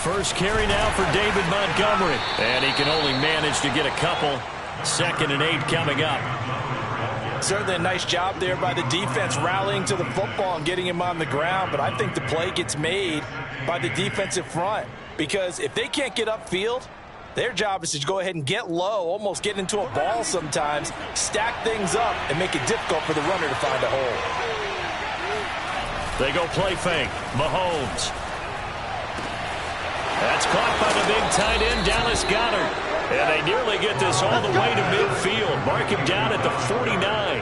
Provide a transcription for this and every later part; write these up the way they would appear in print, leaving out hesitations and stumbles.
First carry now for David Montgomery. And he can only manage to get a couple. 2nd and 8 coming up. Certainly a nice job there by the defense rallying to the football and getting him on the ground. But I think the play gets made by the defensive front. Because if they can't get upfield, their job is to go ahead and get low, almost get into a ball sometimes, stack things up, and make it difficult for the runner to find a hole. They go play fake. Mahomes. That's caught by the big tight end, Dallas Goedert. And they nearly get this all the way to midfield. Mark him down at the 49.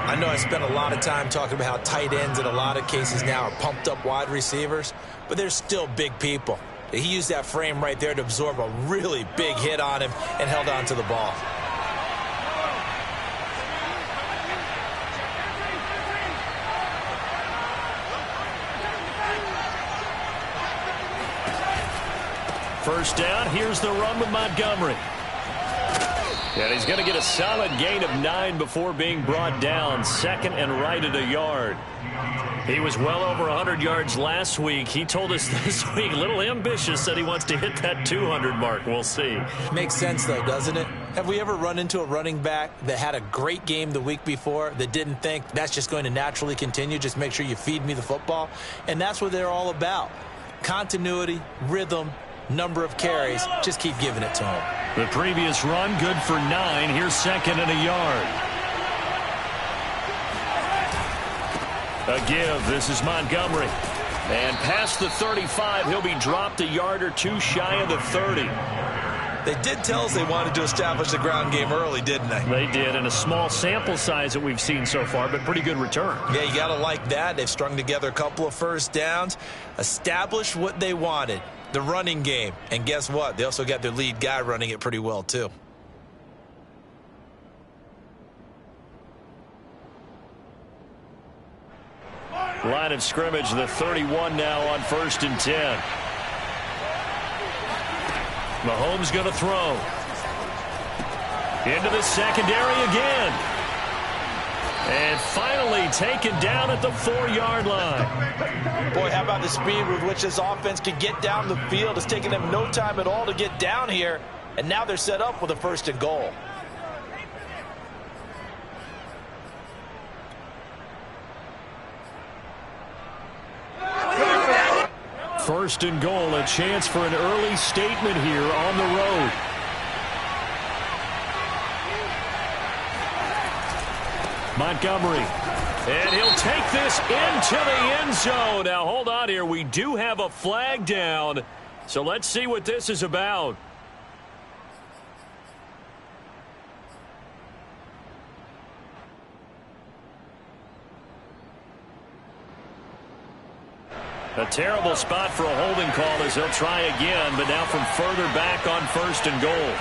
I know I spent a lot of time talking about how tight ends in a lot of cases now are pumped up wide receivers, but they're still big people. He used that frame right there to absorb a really big hit on him and held on to the ball. First down, here's the run with Montgomery. And he's going to get a solid gain of 9 before being brought down. 2nd and right at a yard. He was well over 100 yards last week. He told us this week, a little ambitious, that he wants to hit that 200 mark. We'll see. Makes sense, though, doesn't it? Have we ever run into a running back that had a great game the week before that didn't think that's just going to naturally continue? Just make sure you feed me the football. And that's what they're all about. Continuity, rhythm, number of carries. Just keep giving it to him. The previous run, good for 9. Here's 2nd and a yard. A give. This is Montgomery. And past the 35, he'll be dropped a yard or two shy of the 30. They did tell us they wanted to establish the ground game early, didn't they? They did, in a small sample size that we've seen so far, but pretty good return. Yeah, you got to like that. They've strung together a couple of first downs, established what they wanted, the running game. And guess what? They also got their lead guy running it pretty well, too. Line of scrimmage, the 31 now on 1st and 10. Mahomes going to throw. Into the secondary again. And finally taken down at the 4-yard line. Boy, how about the speed with which this offense can get down the field? It's taken them no time at all to get down here. And now they're set up with a 1st and goal. First and goal, a chance for an early statement here on the road. Montgomery. And he'll take this into the end zone. Now, hold on here. We do have a flag down. So let's see what this is about. A terrible spot for a holding call as he'll try again, but now from further back on 1st and goal.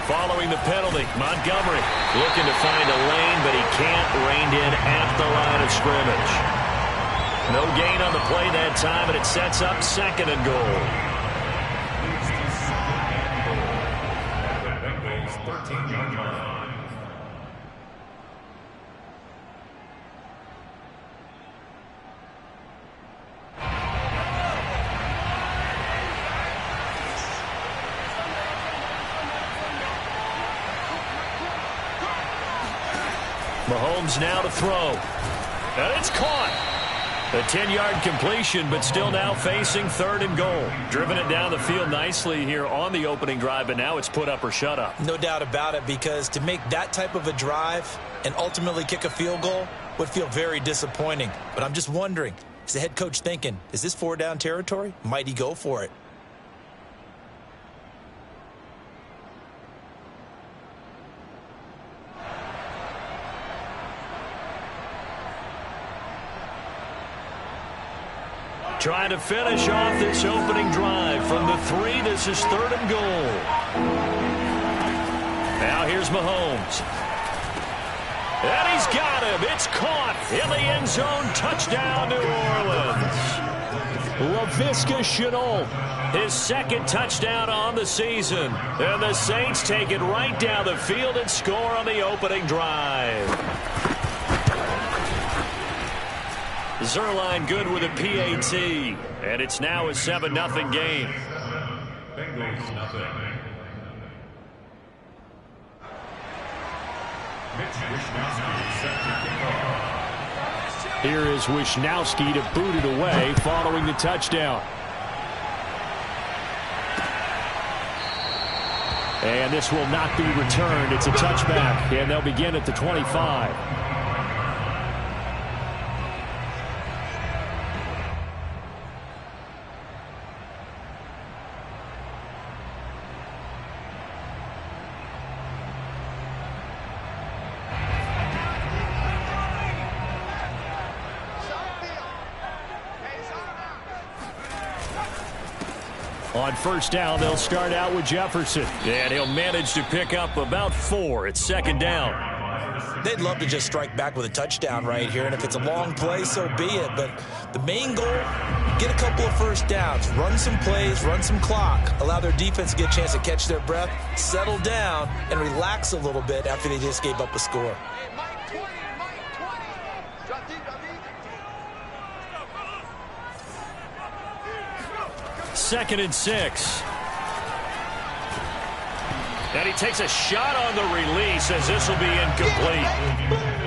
Following the penalty, Montgomery looking to find a lane, but he can't, reined in at the line of scrimmage. No gain on the play that time, and it sets up 2nd and goal. Mahomes now to throw. And it's caught. A 10-yard completion, but still now facing 3rd and goal. Driven it down the field nicely here on the opening drive, but now it's put up or shut up. No doubt about it, because to make that type of a drive and ultimately kick a field goal would feel very disappointing. But I'm just wondering, is the head coach thinking, is this 4-down territory? Might he go for it? Trying to finish off this opening drive from the 3. This is 3rd and goal. Now here's Mahomes. And he's got him. It's caught in the end zone. Touchdown, New Orleans. Laviska Shenault, his 2nd touchdown on the season. And the Saints take it right down the field and score on the opening drive. Zerline good with a PAT, and it's now a 7-0 game. Bengals nothing. Here is Wishnowski to boot it away following the touchdown. And this will not be returned. It's a touchback, and they'll begin at the 25. On first down, they'll start out with Jefferson. And he'll manage to pick up about 4. It's second down. They'd love to just strike back with a touchdown right here, and if it's a long play, so be it. But the main goal, get a couple of first downs, run some plays, run some clock, allow their defense to get a chance to catch their breath, settle down, and relax a little bit after they just gave up a score. Second and 6. And he takes a shot on the release as this will be incomplete.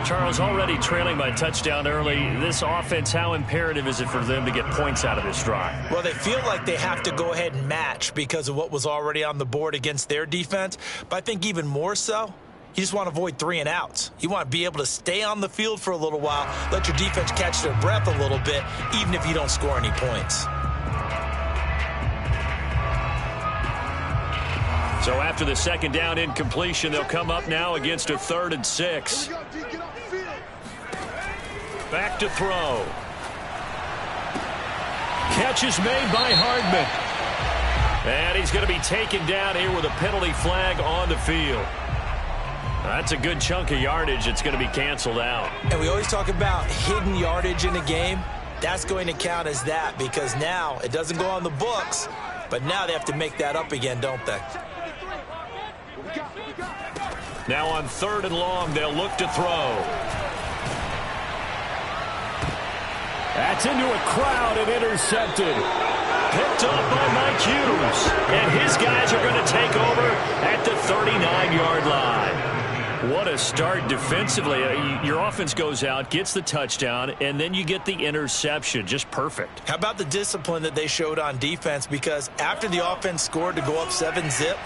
Charles, already trailing by touchdown early. This offense, how imperative is it for them to get points out of this drive? Well, they feel like they have to go ahead and match because of what was already on the board against their defense. But I think even more so, you just want to avoid 3 and outs. You want to be able to stay on the field for a little while, let your defense catch their breath a little bit, even if you don't score any points. So after the second down incompletion, they'll come up now against a 3rd and 6. Back to throw. Catch is made by Hardman. And he's going to be taken down here with a penalty flag on the field. That's a good chunk of yardage. It's going to be canceled out. And we always talk about hidden yardage in a game. That's going to count as that because now it doesn't go on the books, but now they have to make that up again, don't they? Now on 3rd and long, they'll look to throw. That's into a crowd and intercepted. Picked up by Mike Hughes. And his guys are going to take over at the 39-yard line. What a start defensively. Your offense goes out, gets the touchdown, and then you get the interception. Just perfect. How about the discipline that they showed on defense? Because after the offense scored to go up 7-zip,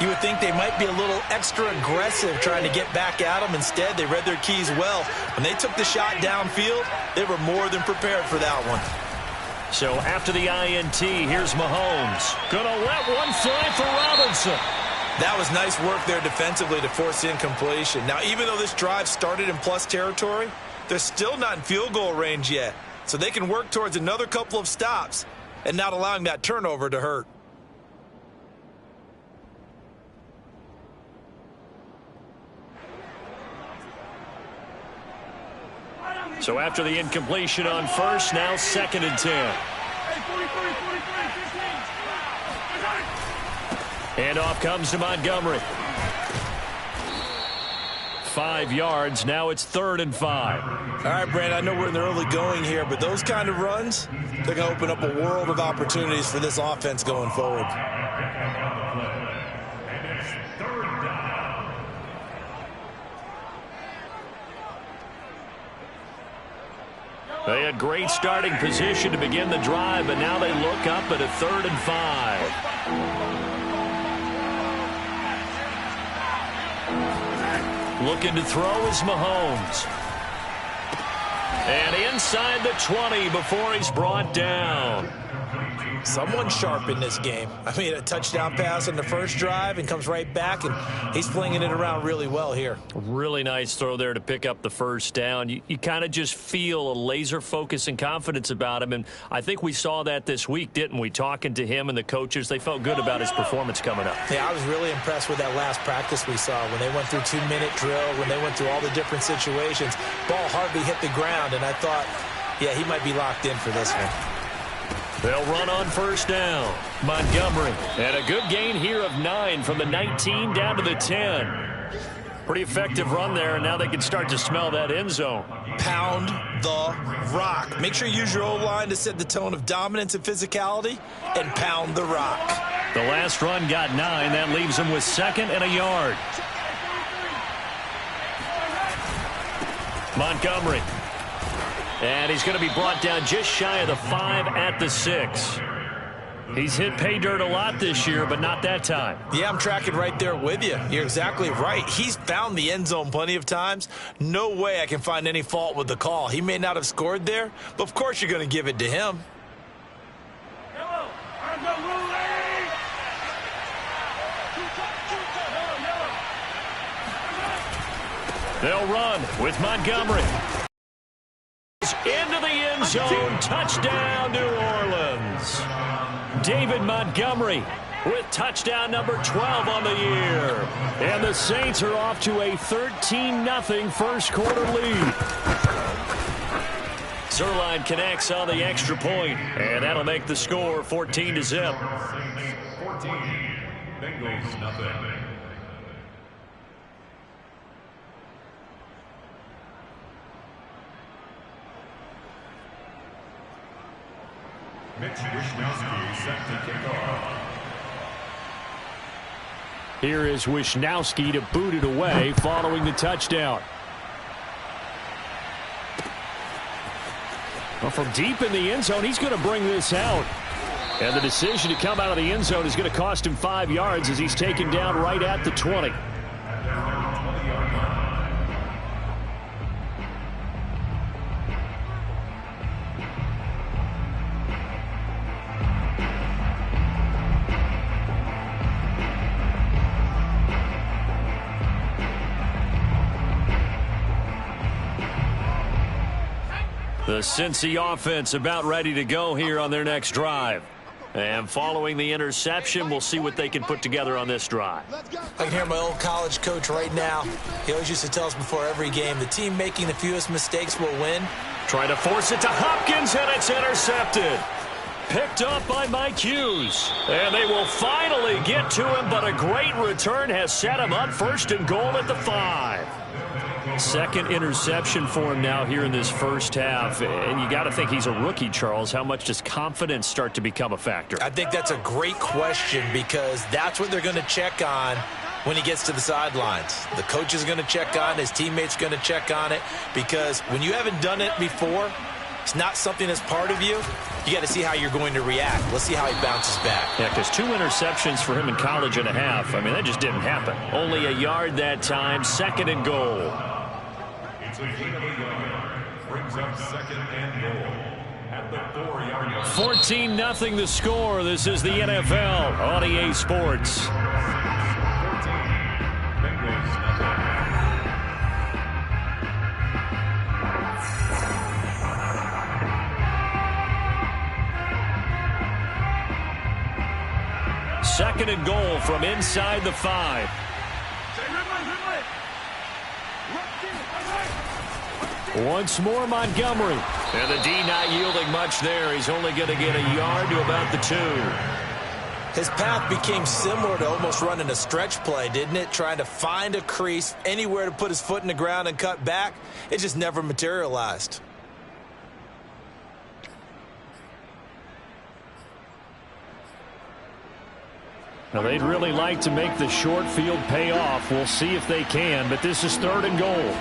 you would think they might be a little extra aggressive trying to get back at them. Instead, they read their keys well. When they took the shot downfield, they were more than prepared for that one. So after the INT, here's Mahomes. Gonna let one fly for Robinson. That was nice work there defensively to force incompletion. Now, even though this drive started in plus territory, they're still not in field goal range yet. So they can work towards another couple of stops and not allowing that turnover to hurt. So after the incompletion on first, now 2nd and 10. And off comes to Montgomery. 5 yards. Now it's 3rd and 5. All right, Brand, I know we're in the early going here, but those kind of runs, they're going to open up a world of opportunities for this offense going forward. They had great starting position to begin the drive, but now they look up at a 3rd and 5. Looking to throw is Mahomes. And inside the 20 before he's brought down. Someone sharp in this game. I mean, a touchdown pass on the first drive and comes right back, and he's flinging it around really well here. Really nice throw there to pick up the first down. You kind of just feel a laser focus and confidence about him, and I think we saw that this week, didn't we? Talking to him and the coaches, they felt good about his performance coming up. Yeah, I was really impressed with that last practice we saw when they went through 2-minute drill, when they went through all the different situations. Ball hardly hit the ground, and I thought, yeah, he might be locked in for this one. They'll run on first down. Montgomery. And a good gain here of 9 from the 19 down to the 10. Pretty effective run there, and now they can start to smell that end zone. Pound the rock. Make sure you use your O-line to set the tone of dominance and physicality, and pound the rock. The last run got 9. That leaves him with 2nd and a yard. Montgomery. And he's going to be brought down just shy of the 5 at the 6. He's hit pay dirt a lot this year, but not that time. Yeah, I'm tracking right there with you. You're exactly right. He's found the end zone plenty of times. No way I can find any fault with the call. He may not have scored there, but of course you're going to give it to him. They'll run with Montgomery. Into the end zone. Touchdown, New Orleans. David Montgomery with touchdown number 12 on the year. And the Saints are off to a 13-0 first quarter lead. Zerline connects on the extra point, and that'll make the score 14-0. 14. Bengals nothing. Mitch Wishnowsky set to kick off. Here is Wishnowsky to boot it away following the touchdown. Well, from deep in the end zone, he's going to bring this out. And the decision to come out of the end zone is going to cost him 5 yards as he's taken down right at the 20. The Cincy offense about ready to go here on their next drive. And following the interception, we'll see what they can put together on this drive. I can hear my old college coach right now. He always used to tell us before every game, the team making the fewest mistakes will win. Trying to force it to Hopkins, and it's intercepted. Picked up by Mike Hughes. And they will finally get to him, but a great return has set him up 1st and goal at the 5. Second interception for him now here in this first half. And you got to think he's a rookie, Charles. How much does confidence start to become a factor? I think that's a great question because that's what they're going to check on when he gets to the sidelines. The coach is going to check on it. His teammates going to check on it because when you haven't done it before, it's not something that's part of you. You got to see how you're going to react. Let's see how he bounces back. Yeah, because 2 interceptions for him in college and a half. I mean, that just didn't happen. Only a yard that time, 2nd and goal. It's a gain of a yard. Brings up 2nd and goal at the 4-yard line. 14-0 the score. This is the NFL on EA Sports. 14. Bengals nothing. Second and goal from inside the 5. Once more, Montgomery. And the D not yielding much there. He's only going to get a yard to about the 2. His path became similar to almost running a stretch play, didn't it? Trying to find a crease, anywhere to put his foot in the ground and cut back. It just never materialized. Now, they'd really like to make the short field pay off. We'll see if they can, but this is 3rd and goal.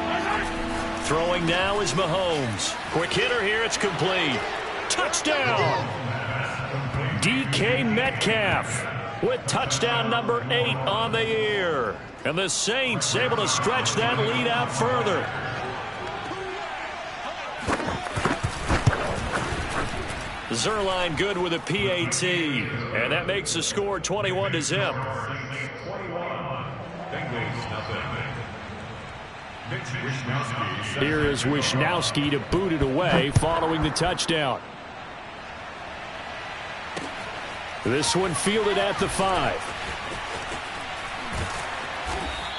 Throwing now is Mahomes. Quick hitter here, it's complete. Touchdown! DK Metcalf with touchdown number 8 on the year. And the Saints able to stretch that lead out further. Zerline good with a PAT. And that makes the score 21-0. 21. Bengals nothing. Mitch Wishnowsky. Here is Wishnowsky to boot it away following the touchdown. This one fielded at the 5.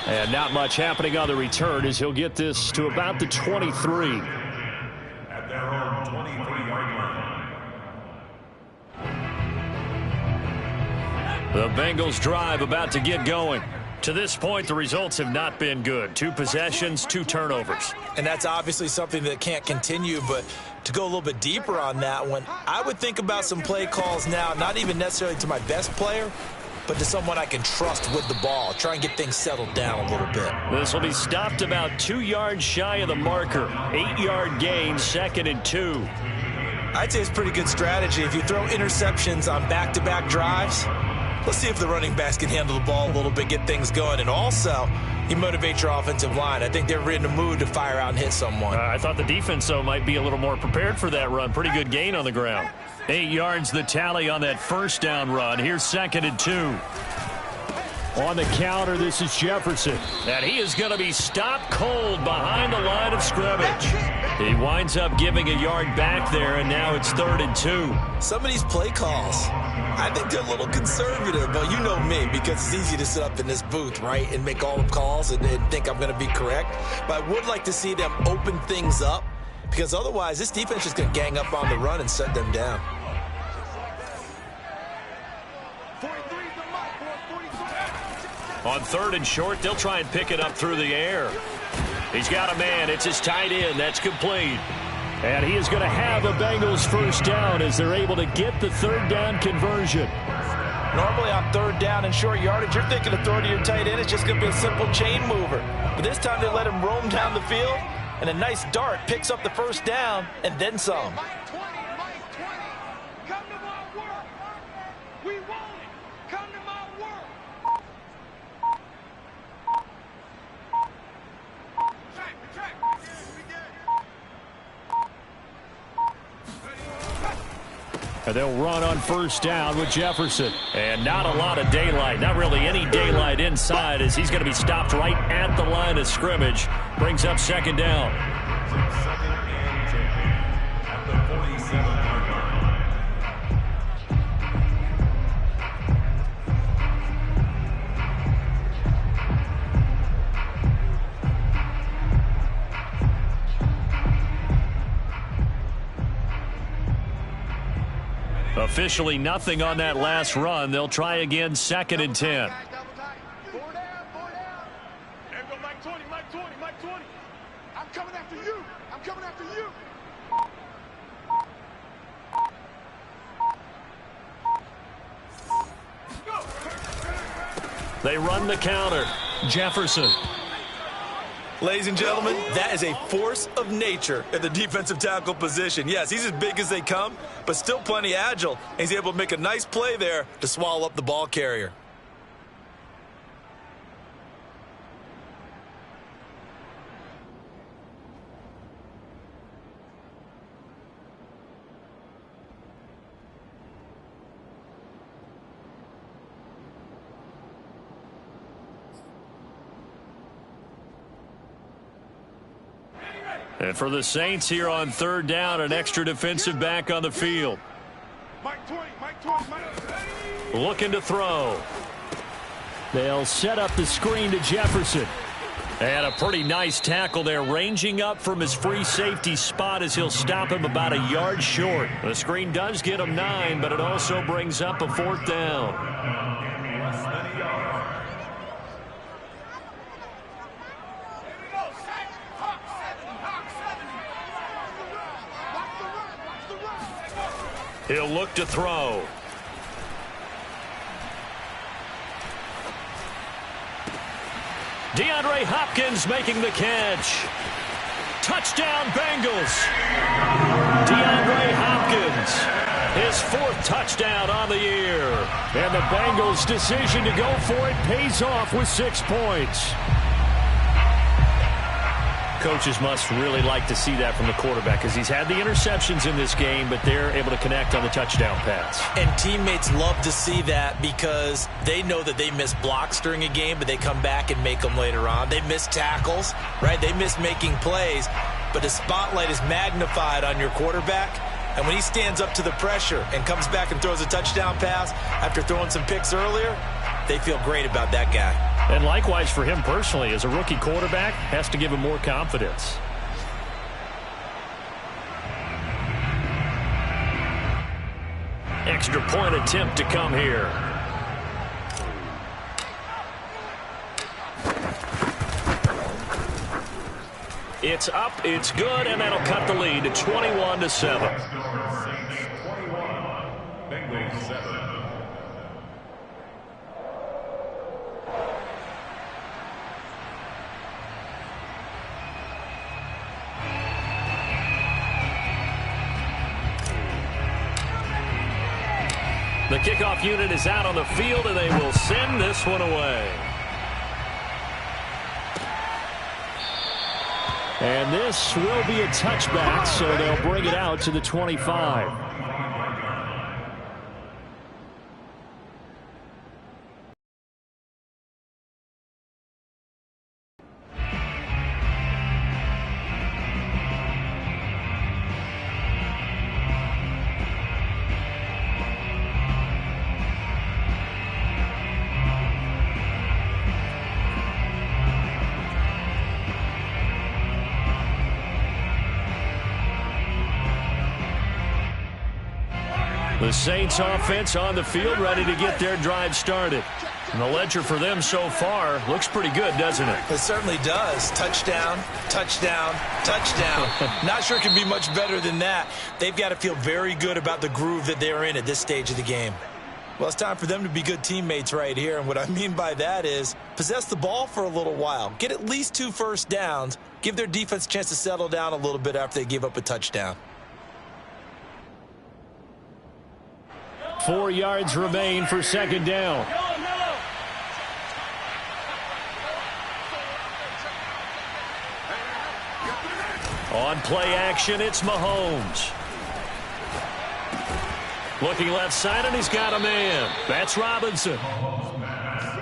And not much happening on the return as he'll get this to about the 23. At their own 23-yard line. The Bengals drive about to get going. To this point, the results have not been good. 2 possessions, 2 turnovers. And that's obviously something that can't continue, but to go a little bit deeper on that one, I would think about some play calls now, not even necessarily to my best player, but to someone I can trust with the ball. Try and get things settled down a little bit. This will be stopped about 2 yards shy of the marker. 8-yard gain, 2nd and 2. I'd say it's pretty good strategy. If you throw interceptions on back-to-back drives, let's see if the running backs can handle the ball a little bit, get things going. And also, you motivate your offensive line. I think they're in the mood to fire out and hit someone. I thought the defense, though, might be a little more prepared for that run. Pretty good gain on the ground. 8 yards the tally on that first down run. Here's 2nd and 2. On the counter, this is Jefferson. And he is going to be stopped cold behind the line of scrimmage. He winds up giving a yard back there, and now it's 3rd and 2. Some of these play calls, I think they're a little conservative, but you know me, because it's easy to sit up in this booth, right, and make all the calls and think I'm going to be correct. But I would like to see them open things up, because otherwise this defense is going to gang up on the run and set them down. On 3rd and short, they'll try and pick it up through the air. He's got a man. It's his tight end. That's complete. And he is going to have a Bengals first down as they're able to get the 3rd down conversion. Normally on 3rd down and short yardage, you're thinking of throwing to your tight end. It's just going to be a simple chain mover. But this time they let him roam down the field, and a nice dart picks up the first down and then some. And they'll run on first down with Jefferson. And not a lot of daylight. Not really any daylight inside as he's going to be stopped right at the line of scrimmage. Brings up 2nd down. 2nd and 10 at the 47-yard line. Officially nothing on that last run. They'll try again, 2nd and 10. I'm coming after you. I'm coming after you. They run the counter. Jefferson. Ladies and gentlemen, that is a force of nature at the defensive tackle position. Yes, he's as big as they come, but still plenty agile. He's able to make a nice play there to swallow up the ball carrier. And for the Saints here on 3rd down, an extra defensive back on the field. Looking to throw. They'll set up the screen to Jefferson. And a pretty nice tackle there, ranging up from his free safety spot as he'll stop him about a yard short. The screen does get him 9, but it also brings up a 4th down. He'll look to throw. DeAndre Hopkins making the catch. Touchdown, Bengals. DeAndre Hopkins, his 4th touchdown on the year. And the Bengals' decision to go for it pays off with 6 points. Coaches must really like to see that from the quarterback because he's had the interceptions in this game, but they're able to connect on the touchdown pass. And teammates love to see that because they know that they miss blocks during a game, but they come back and make them later on. They miss tackles, right? They miss making plays, but the spotlight is magnified on your quarterback. And when he stands up to the pressure and comes back and throws a touchdown pass after throwing some picks earlier, they feel great about that guy. And likewise for him personally, as a rookie quarterback, has to give him more confidence. Extra point attempt to come here. It's up, it's good, and that'll cut the lead to 21-7. Bengals 7. The kickoff unit is out on the field, and they will send this one away. And this will be a touchback, so they'll bring it out to the 25. The Saints offense on the field, ready to get their drive started. And the ledger for them so far looks pretty good, doesn't it? It certainly does. Touchdown, touchdown, touchdown. Not sure it can be much better than that. They've got to feel very good about the groove that they're in at this stage of the game. Well, it's time for them to be good teammates right here. And what I mean by that is possess the ball for a little while. Get at least 2 first downs. Give their defense a chance to settle down a little bit after they give up a touchdown. 4 yards remain for second down. On play action, it's Mahomes. Looking left side, and he's got a man. That's Robinson.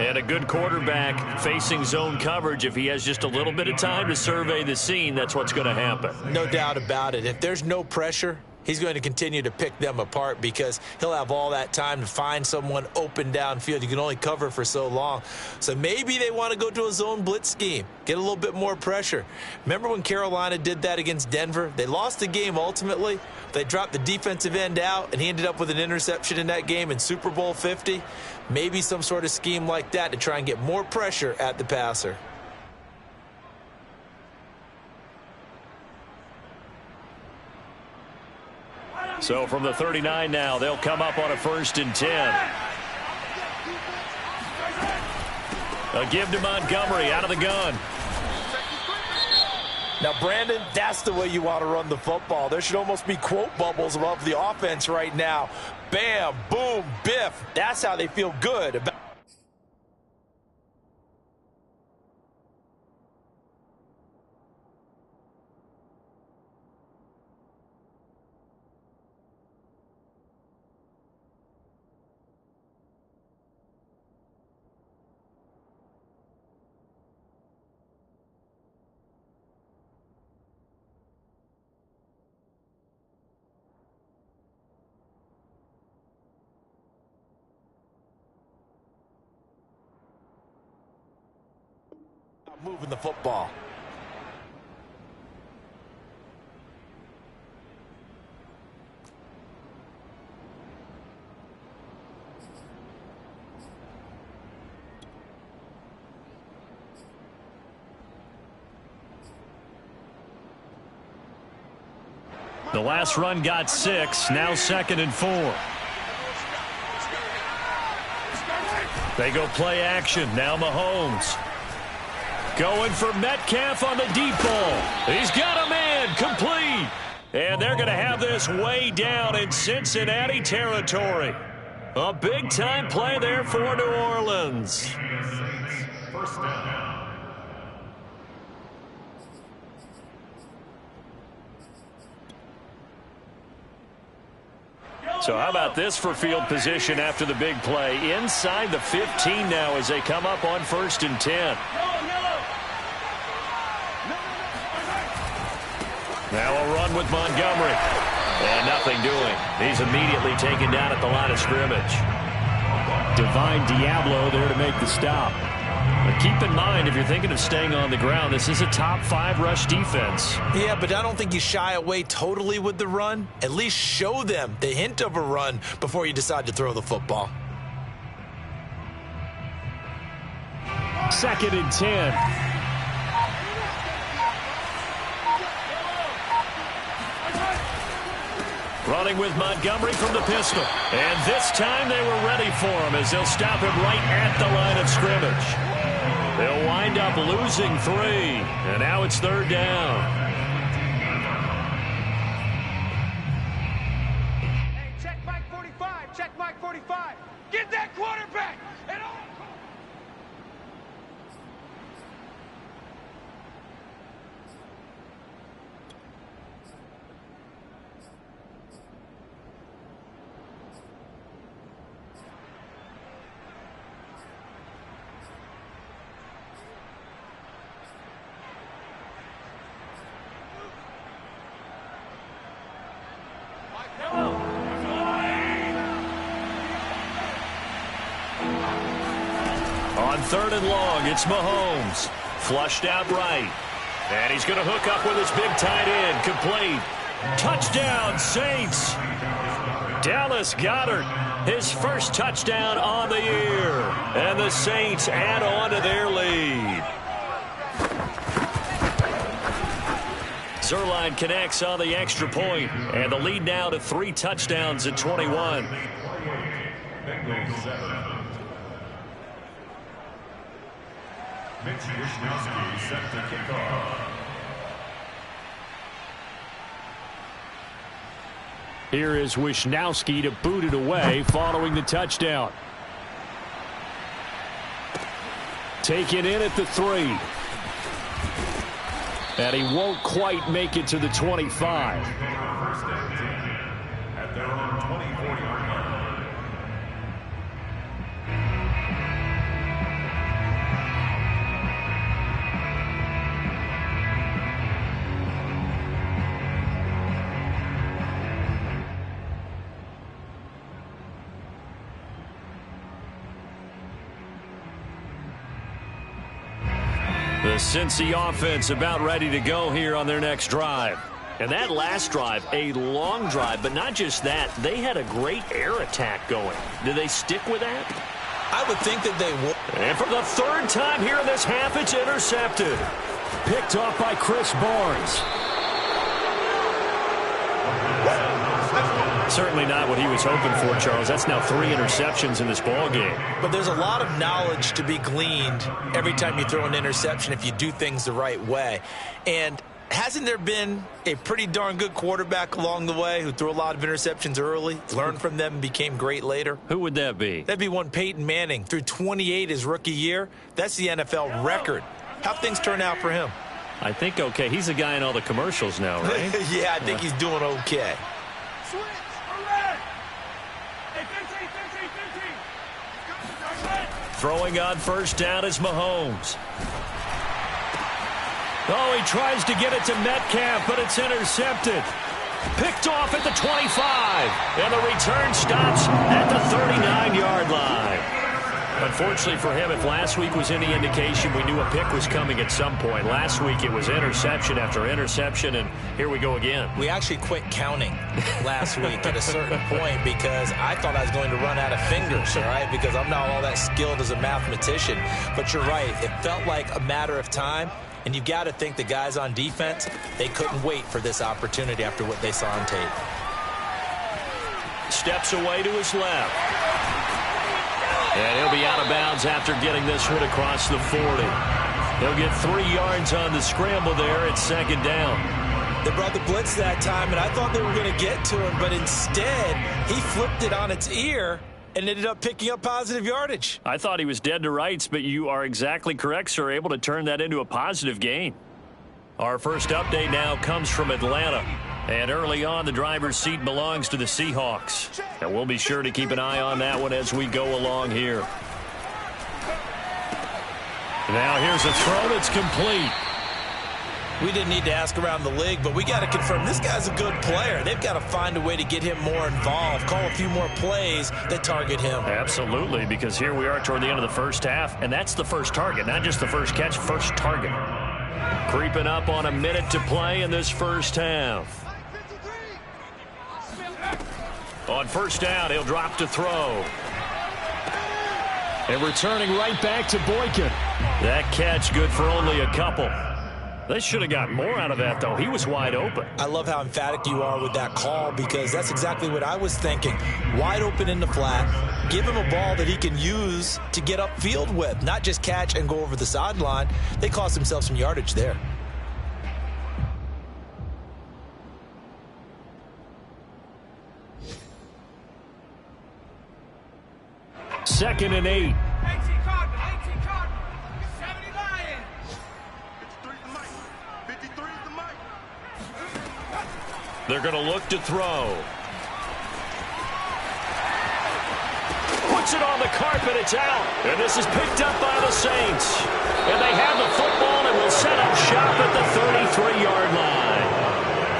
And a good quarterback facing zone coverage. If he has just a little bit of time to survey the scene, that's what's going to happen. No doubt about it. If there's no pressure, he's going to continue to pick them apart because he'll have all that time to find someone open downfield. You can only cover for so long. So maybe they want to go to a zone blitz scheme, get a little bit more pressure. Remember when Carolina did that against Denver? They lost the game ultimately. They dropped the defensive end out, and he ended up with an interception in that game in Super Bowl 50. Maybe some sort of scheme like that to try and get more pressure at the passer. So from the 39 now, they'll come up on a 1st and 10. A give to Montgomery out of the gun. Now, Brandon, that's the way you want to run the football. There should almost be quote bubbles above the offense right now. Bam, boom, biff. That's how they feel good about. Moving the football. The last run got 6, now 2nd and 4. They go play action, now Mahomes. Going for Metcalf on the deep ball. He's got a man, complete. And they're going to have this way down in Cincinnati territory. A big-time play there for New Orleans. First down. So how about this for field position after the big play? Inside the 15 now as they come up on 1st and 10. Now a run with Montgomery. And nothing doing. He's immediately taken down at the line of scrimmage. Divine Diablo there to make the stop. But keep in mind, if you're thinking of staying on the ground, this is a top 5 rush defense. Yeah, but I don't think you shy away totally with the run. At least show them the hint of a run before you decide to throw the football. 2nd and 10. Running with Montgomery from the pistol. And this time they were ready for him as they'll stop him right at the line of scrimmage. They'll wind up losing 3. And now it's 3rd down. Hey, check Mike 45. Check Mike 45. Get that quarterback. And all. On 3rd and long, it's Mahomes. Flushed out right. And he's going to hook up with his big tight end. Complete. Touchdown, Saints. Dallas Goedert, his first touchdown on the year. And the Saints add on to their lead. Zerline connects on the extra point, and the lead now to 3 touchdowns at 21. Mitch Wishnowsky set to kick off. Here is Wishnowsky to boot it away following the touchdown. Taken in at the 3. And he won't quite make it to the 25. First and 10 at their own 24-yard line. The Cincy offense about ready to go here on their next drive. And that last drive, a long drive, but not just that. They had a great air attack going. Do they stick with that? I would think that they would. And for the 3rd time here in this half, it's intercepted. Picked off by Chris Barnes. Certainly not what he was hoping for, Charles. That's now 3 interceptions in this ball game. But there's a lot of knowledge to be gleaned every time you throw an interception if you do things the right way. And hasn't there been a pretty darn good quarterback along the way who threw a lot of interceptions early, learned from them, and became great later? Who would that be? That'd be one Peyton Manning. Threw 28 his rookie year. That's the NFL record. How'd things turn out for him? I think okay. He's a guy in all the commercials now, right? Yeah, I think he's doing okay. Throwing on 1st down is Mahomes. Oh, he tries to get it to Metcalf, but it's intercepted. Picked off at the 25. And the return stops at the 39-yard line. Unfortunately for him, if last week was any indication, we knew a pick was coming at some point. Last week it was interception after interception, and here we go again. We actually quit counting last week at a certain point because I thought I was going to run out of fingers, all right, because I'm not all that skilled as a mathematician. But you're right. It felt like a matter of time, and you've got to think the guys on defense, they couldn't wait for this opportunity after what they saw on tape. Steps away to his left. And he'll be out of bounds after getting this one across the 40. He'll get 3 yards on the scramble there at 2nd down. They brought the blitz that time, and I thought they were going to get to him, but instead he flipped it on its ear and ended up picking up positive yardage. I thought he was dead to rights, but you are exactly correct, sir, able to turn that into a positive gain. Our first update now comes from Atlanta. And early on, the driver's seat belongs to the Seahawks. And we'll be sure to keep an eye on that one as we go along here. Now here's a throw that's complete. We didn't need to ask around the league, but we got to confirm this guy's a good player. They've got to find a way to get him more involved, call a few more plays that target him. Absolutely, because here we are toward the end of the first half, and that's the first target, not just the first catch, first target. Creeping up on a minute to play in this first half. On 1st down, he'll drop to throw. And returning right back to Boykin. That catch good for only a couple. They should have got more out of that, though. He was wide open. I love how emphatic you are with that call, because that's exactly what I was thinking. Wide open in the flat. Give him a ball that he can use to get upfield with, not just catch and go over the sideline. They cost themselves some yardage there. Second and 8. 18 Cardinal, 18 Cardinal, 70 Lions. 53's the mic. 53's the mic. They're going to look to throw. Puts it on the carpet. It's out. And this is picked up by the Saints. And they have the football and will set up shop at the 33-yard line.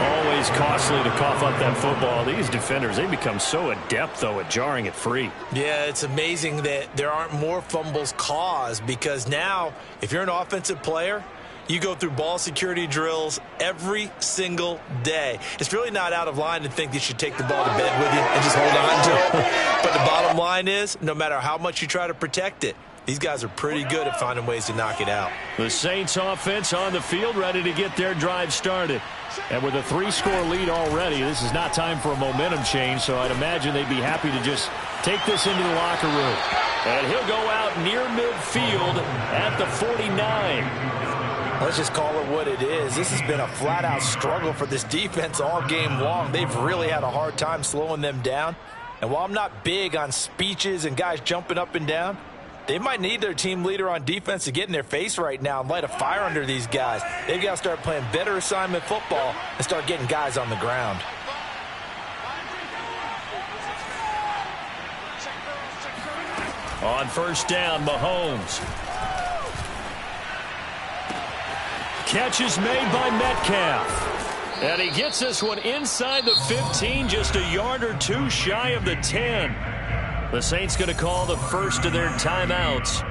Always costly to cough up that football. These defenders, they become so adept, though, at jarring it free. Yeah, it's amazing that there aren't more fumbles caused, because now, if you're an offensive player, you go through ball security drills every single day. It's really not out of line to think you should take the ball to bed with you and just hold on to it. But the bottom line is, no matter how much you try to protect it, these guys are pretty good at finding ways to knock it out. The Saints offense on the field, ready to get their drive started. And with a 3-score lead already, this is not time for a momentum change, so I'd imagine they'd be happy to just take this into the locker room. And he'll go out near midfield at the 49. Let's just call it what it is. This has been a flat-out struggle for this defense all game long. They've really had a hard time slowing them down. And while I'm not big on speeches and guys jumping up and down, they might need their team leader on defense to get in their face right now and light a fire under these guys. They've got to start playing better assignment football and start getting guys on the ground. On first down, Mahomes. Catch is made by Metcalf. And he gets this one inside the 15, just a yard or two shy of the 10. The Saints going to call the first of their timeouts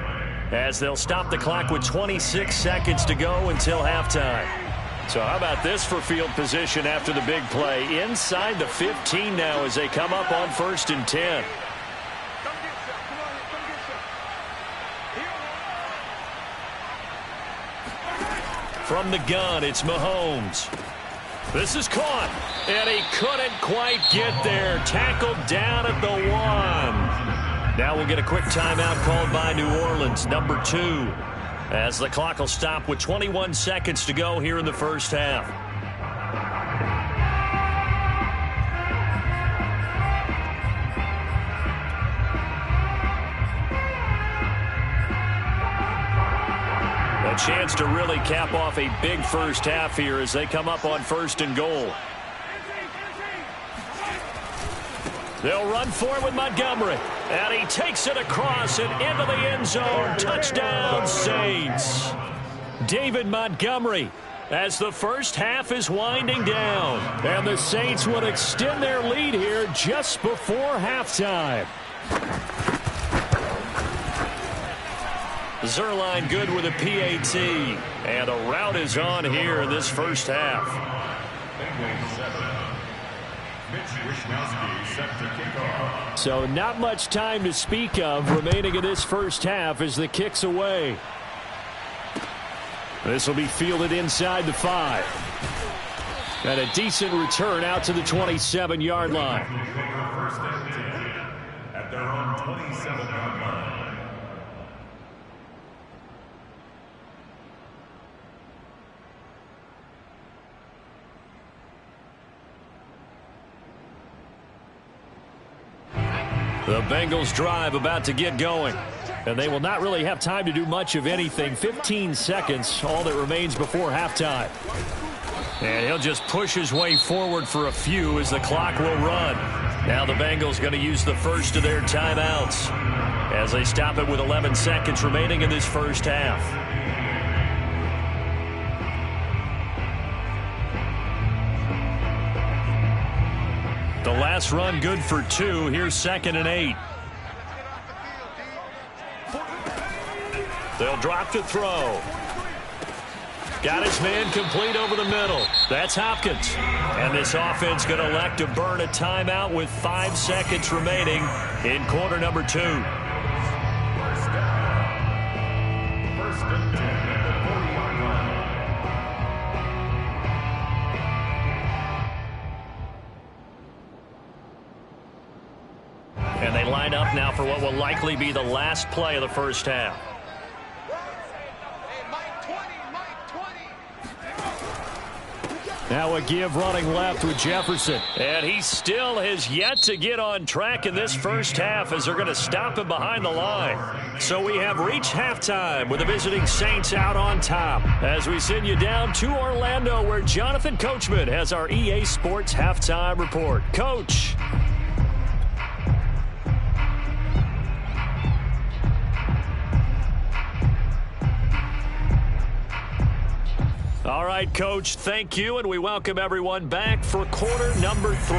as they'll stop the clock with 26 seconds to go until halftime. So how about this for field position after the big play? Inside the 15 now as they come up on first and 10. From the gun, it's Mahomes. This is caught, and he couldn't quite get there. Tackled down at the 1. Now we'll get a quick timeout called by New Orleans, number 2, as the clock will stop with 21 seconds to go here in the first half. A chance to really cap off a big first half here as they come up on first and goal. They'll run for it with Montgomery. And he takes it across and into the end zone. Touchdown, Saints. David Montgomery as the first half is winding down. And the Saints would extend their lead here just before halftime. Zerline good with a PAT. And a rout is on here in this first half. So not much time to speak of remaining in this first half as the kick's away. This will be fielded inside the 5. And a decent return out to the 27-yard line. At their own 27-yard line. The Bengals drive about to get going. And they will not really have time to do much of anything. 15 seconds, all that remains before halftime. And he'll just push his way forward for a few as the clock will run. Now the Bengals going to use the first of their timeouts as they stop it with 11 seconds remaining in this first half. The last run good for 2. Here's 2nd and 8. They'll drop to throw. Got his man complete over the middle. That's Hopkins. And this offense going to elect to burn a timeout with 5 seconds remaining in quarter number 2. First and 10 at the 40-yard line. line up now for what will likely be the last play of the first half. Now a give running left with Jefferson. And he still has yet to get on track in this first half as they're going to stop him behind the line. So we have reached halftime with the visiting Saints out on top as we send you down to Orlando where Jonathan Coachman has our EA Sports halftime report. Coach. All right, Coach, thank you, and we welcome everyone back for quarter number 3.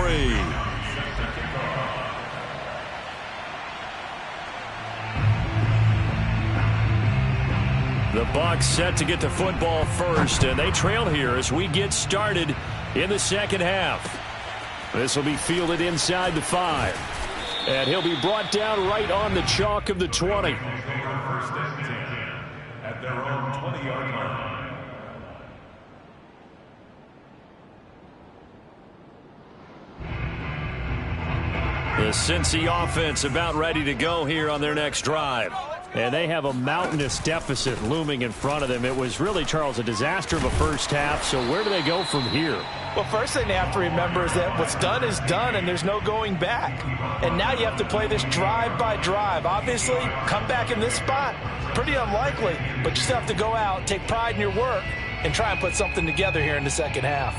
The Bucs set to get the football first, and they trail here as we get started in the second half. This will be fielded inside the 5, and he'll be brought down right on the chalk of the 20. At their own 20-yard line. The Cincy offense about ready to go here on their next drive. And they have a mountainous deficit looming in front of them. It was really, Charles, a disaster of a first half. So where do they go from here? Well, first thing they have to remember is that what's done is done, and there's no going back. And now you have to play this drive by drive. Obviously, come back in this spot, pretty unlikely. But you still have to go out, take pride in your work, and try and put something together here in the second half.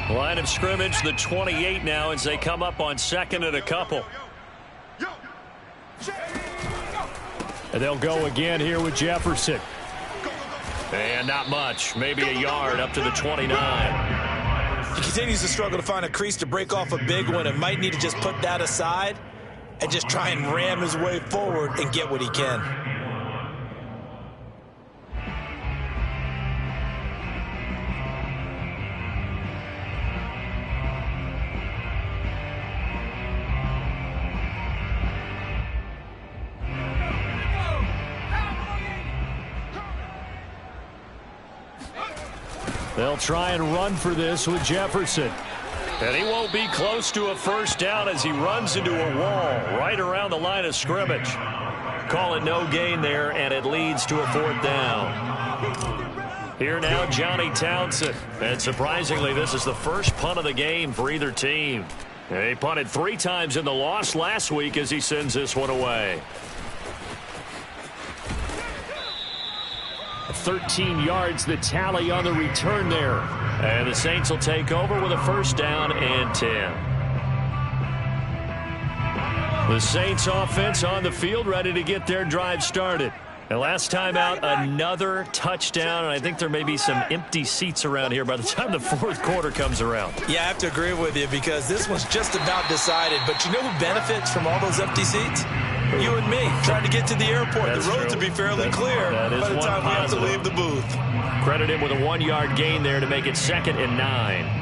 Line of scrimmage, the 28 now as they come up on second and a couple. And they'll go again here with Jefferson. And not much, maybe a yard up to the 29. He continues to struggle to find a crease to break off a big one and might need to just put that aside and just try and ram his way forward and get what he can. They'll try and run for this with Jefferson. And he won't be close to a first down as he runs into a wall right around the line of scrimmage. Call it no gain there, and it leads to a 4th down. Here now, Johnny Townsend. And surprisingly, this is the first punt of the game for either team. He punted 3 times in the loss last week as he sends this one away. 13 yards the tally on the return there. And the Saints will take over with a first down and 10. The Saints offense on the field ready to get their drive started. And last time out, another touchdown, and I think there may be some empty seats around here by the time the 4th quarter comes around. Yeah, I have to agree with you because this one's just about decided. But you know who benefits from all those empty seats? You and me, trying to get to the airport. That's the roads true. will be fairly clear by the time we have to leave the booth. Credit him with a 1-yard gain there to make it 2nd and 9.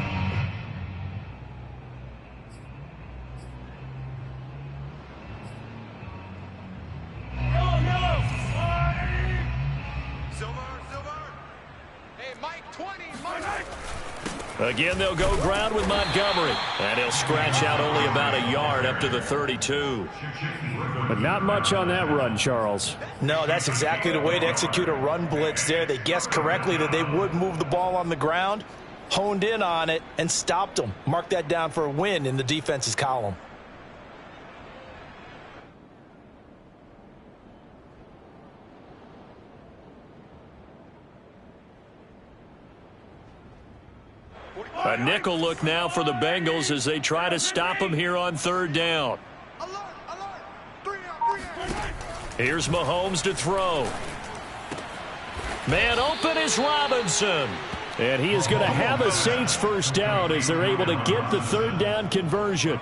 Again, they'll go ground with Montgomery. And he'll scratch out only about a yard up to the 32. But not much on that run, Charles. No, that's exactly the way to execute a run blitz there. They guessed correctly that they would move the ball on the ground, honed in on it, and stopped them. Mark that down for a win in the defense's column. A nickel look now for the Bengals as they try to stop him here on 3rd down. Here's Mahomes to throw. Man open is Robinson. And he is going to have a Saints first down as they're able to get the 3rd down conversion.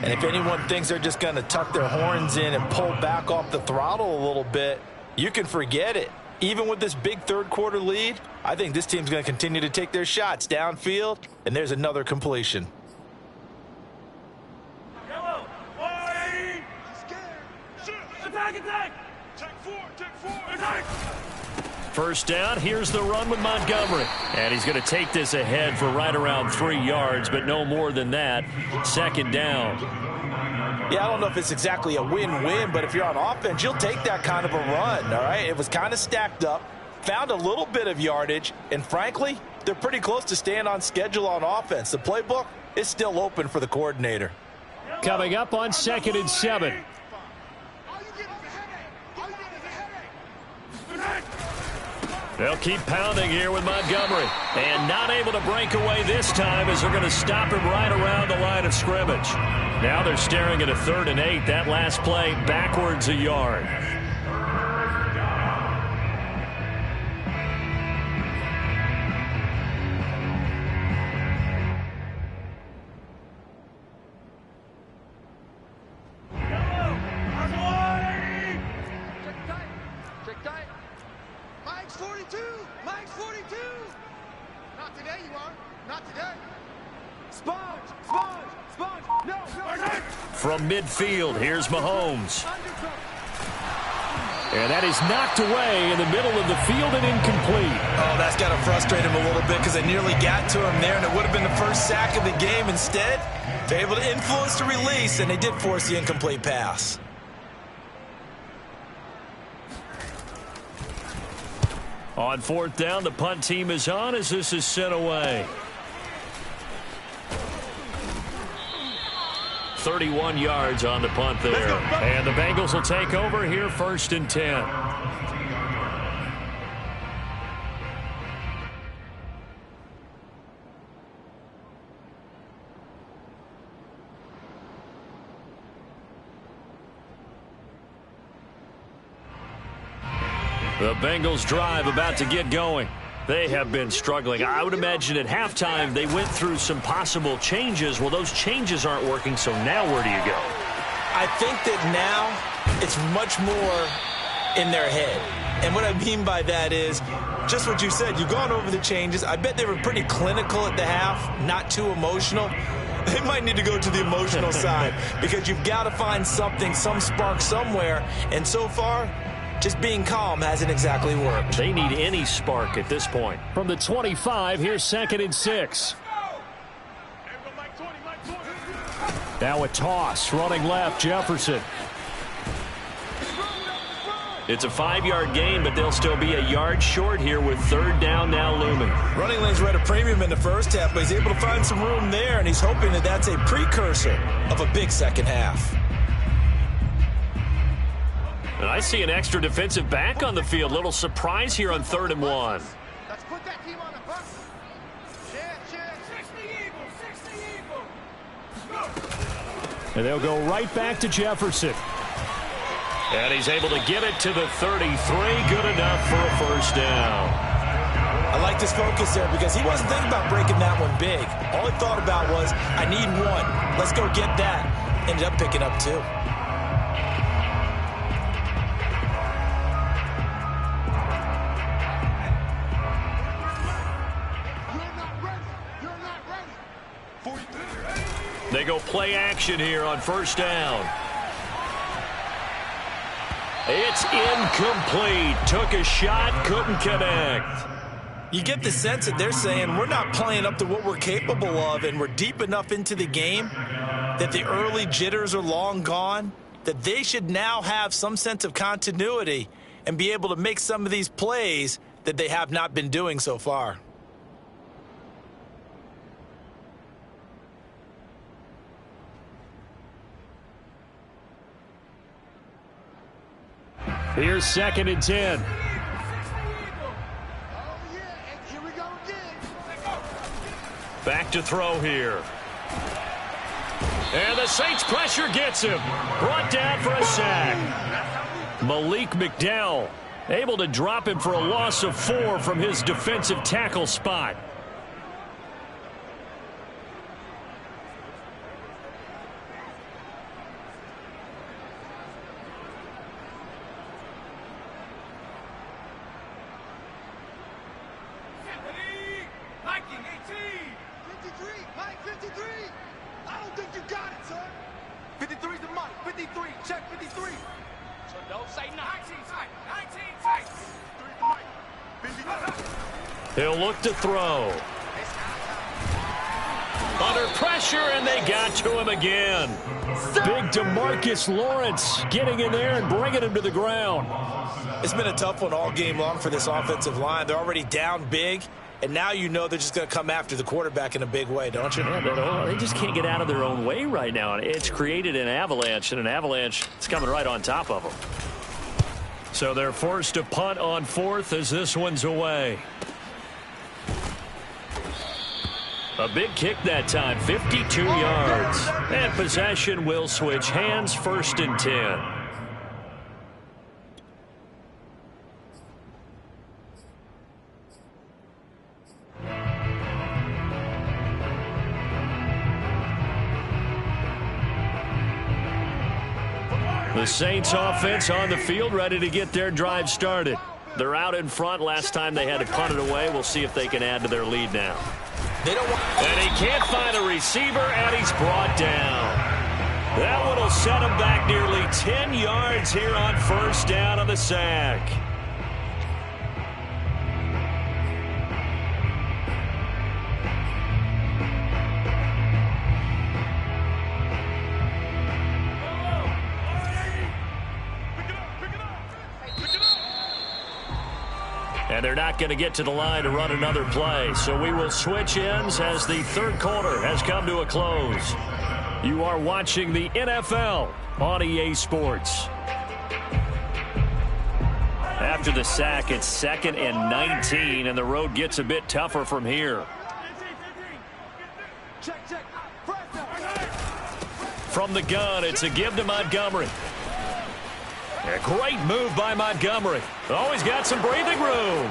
And if anyone thinks they're just going to tuck their horns in and pull back off the throttle a little bit, you can forget it. Even with this big 3rd quarter lead, I think this team's going to continue to take their shots downfield, and there's another completion. First down, here's the run with Montgomery. And he's going to take this ahead for right around 3 yards, but no more than that. Second down. Yeah, I don't know if it's exactly a win-win, but if you're on offense, you'll take that kind of a run, all right? It was kind of stacked up, found a little bit of yardage, and frankly, they're pretty close to staying on schedule on offense. The playbook is still open for the coordinator. Coming up on 2nd and 7. They'll keep pounding here with Montgomery. And not able to break away this time as they're going to stop him right around the line of scrimmage. Now they're staring at a 3rd and 8. That last play backwards a yard. From midfield, here's Mahomes. And that is knocked away in the middle of the field and incomplete. Oh, that's got to frustrate him a little bit because they nearly got to him there, and it would have been the first sack of the game. Instead, they're able to influence the release, and they did force the incomplete pass. On 4th down, the punt team is on as this is sent away. 31 yards on the punt there. And the Bengals will take over here 1st and 10. The Bengals drive about to get going. They have been struggling. I would imagine at halftime they went through some possible changes. Well, those changes aren't working, so now where do you go? I think that now it's much more in their head. And what I mean by that is just what you said. You've gone over the changes. I bet they were pretty clinical at the half, not too emotional. They might need to go to the emotional side because you've got to find something, some spark somewhere. And so far, just being calm hasn't exactly worked. They need any spark at this point. From the 25, here's 2nd and 6. Now a toss, running left, Jefferson. It's a 5-yard gain, but they'll still be a yard short here with 3rd down now looming. Running lanes were at a premium in the first half, but he's able to find some room there, and he's hoping that that's a precursor of a big second half. And I see an extra defensive back on the field. Little surprise here on 3rd and 1. Let's put that team on the bus. And they'll go right back to Jefferson. And he's able to get it to the 33. Good enough for a 1st down. I like this focus there because he wasn't thinking about breaking that one big. All he thought about was, I need one. Let's go get that. Ended up picking up 2. They go play action here on 1st down. It's incomplete. Took a shot, couldn't connect. You get the sense that they're saying we're not playing up to what we're capable of, and we're deep enough into the game that the early jitters are long gone, that they should now have some sense of continuity and be able to make some of these plays that they have not been doing so far. Here's 2nd and 10. Back to throw here. And the Saints pressure gets him. Brought down for a sack. Malik McDowell able to drop him for a loss of 4 from his defensive tackle spot. He'll look to throw. Under pressure, and they got to him again. Big DeMarcus Lawrence getting in there and bringing him to the ground. It's been a tough one all game long for this offensive line. They're already down big, and now you know they're just going to come after the quarterback in a big way, don't you? Yeah, they just can't get out of their own way right now. It's created an avalanche, and an avalanche is coming right on top of them. So they're forced to punt on fourth as this one's away. A big kick that time, 52 yards. And possession will switch hands, 1st and 10. The Saints offense on the field, ready to get their drive started. They're out in front. Last time they had to punt it away. We'll see if they can add to their lead now. And he can't find a receiver, and he's brought down. That one will set him back nearly 10 yards here on 1st down on the sack. And they're not going to get to the line to run another play. So we will switch ends as the 3rd quarter has come to a close. You are watching the NFL on EA Sports. After the sack, it's 2nd and 19, and the road gets a bit tougher from here. From the gun, it's a give to Montgomery. A great move by Montgomery. Always got some breathing room.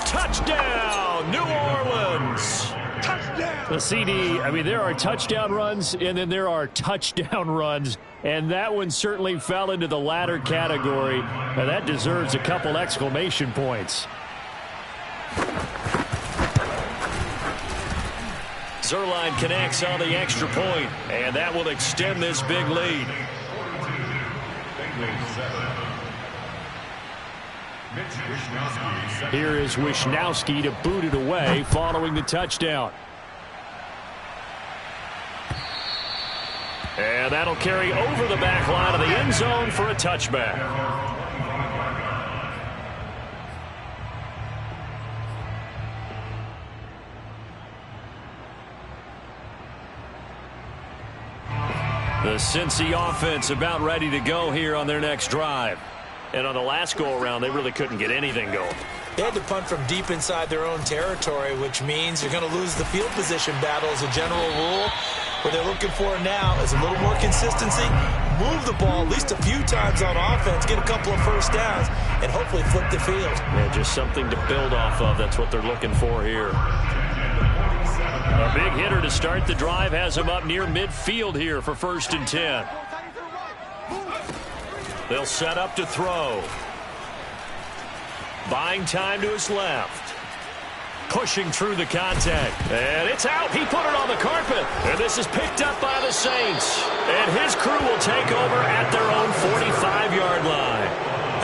Touchdown, New Orleans. Touchdown. The CD, I mean, there are touchdown runs, and then there are touchdown runs. And that one certainly fell into the latter category. Now, that deserves a couple exclamation points. Zerline connects on the extra point, and that will extend this big lead. Here is Wishnowski to boot it away following the touchdown. And that'll carry over the back line of the end zone for a touchback. The Cincy offense about ready to go here on their next drive. And on the last go-around, they really couldn't get anything going. They had to punt from deep inside their own territory, which means you're going to lose the field position battle as a general rule. What they're looking for now is a little more consistency, move the ball at least a few times on offense, get a couple of 1st downs, and hopefully flip the field. Yeah, just something to build off of. That's what they're looking for here. A big hitter to start the drive has him up near midfield here for 1st and 10. They'll set up to throw. Buying time to his left. Pushing through the contact. And it's out. He put it on the carpet. And this is picked up by the Saints. And his crew will take over at their own 45-yard line.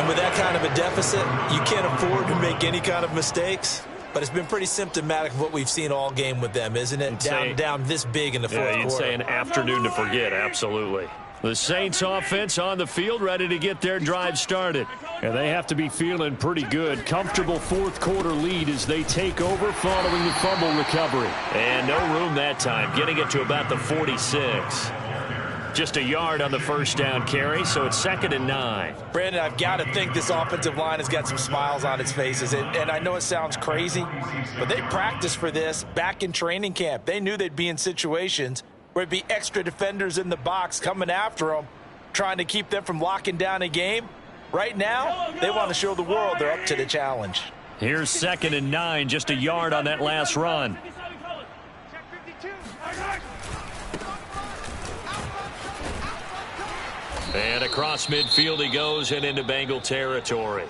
And with that kind of a deficit, you can't afford to make any kind of mistakes. But it's been pretty symptomatic of what we've seen all game with them, isn't it? Down this big in the 4th quarter. You'd say an afternoon to forget, absolutely. The Saints offense on the field ready to get their drive started. And they have to be feeling pretty good. Comfortable 4th quarter lead as they take over following the fumble recovery. And no room that time, getting it to about the 46. Just a yard on the 1st down carry, so it's 2nd and 9. Brandon, I've got to think this offensive line has got some smiles on its faces. And I know it sounds crazy, but they practiced for this back in training camp. They knew they'd be in situations where it'd be extra defenders in the box coming after them, trying to keep them from locking down a game. Right now, they want to show the world they're up to the challenge. Here's 2nd and 9, just a yard on that last run. And across midfield he goes and into Bengal territory.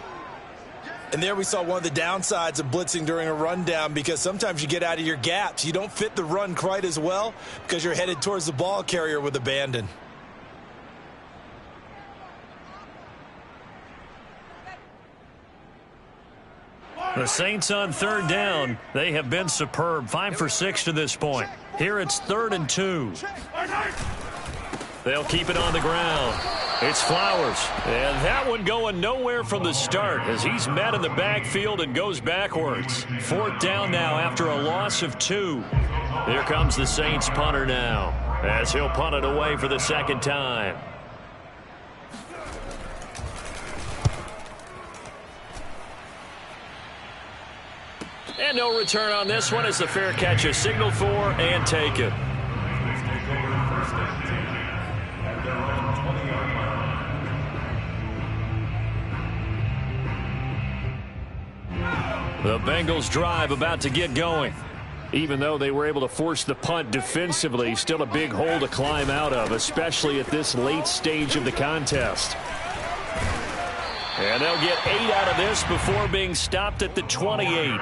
And there we saw one of the downsides of blitzing during a rundown, because sometimes you get out of your gaps. You don't fit the run quite as well because you're headed towards the ball carrier with abandon. The Saints on third down. They have been superb. 5 for 6 to this point. Here it's 3rd and 2. They'll keep it on the ground. It's Flowers. And that one going nowhere from the start as he's met in the backfield and goes backwards. 4th down now after a loss of 2. Here comes the Saints punter now as he'll punt it away for the 2nd time. And no return on this one as the fair catch is signaled for and taken. The Bengals drive about to get going. Even though they were able to force the punt defensively, still a big hole to climb out of, especially at this late stage of the contest. And they'll get 8 out of this before being stopped at the 28.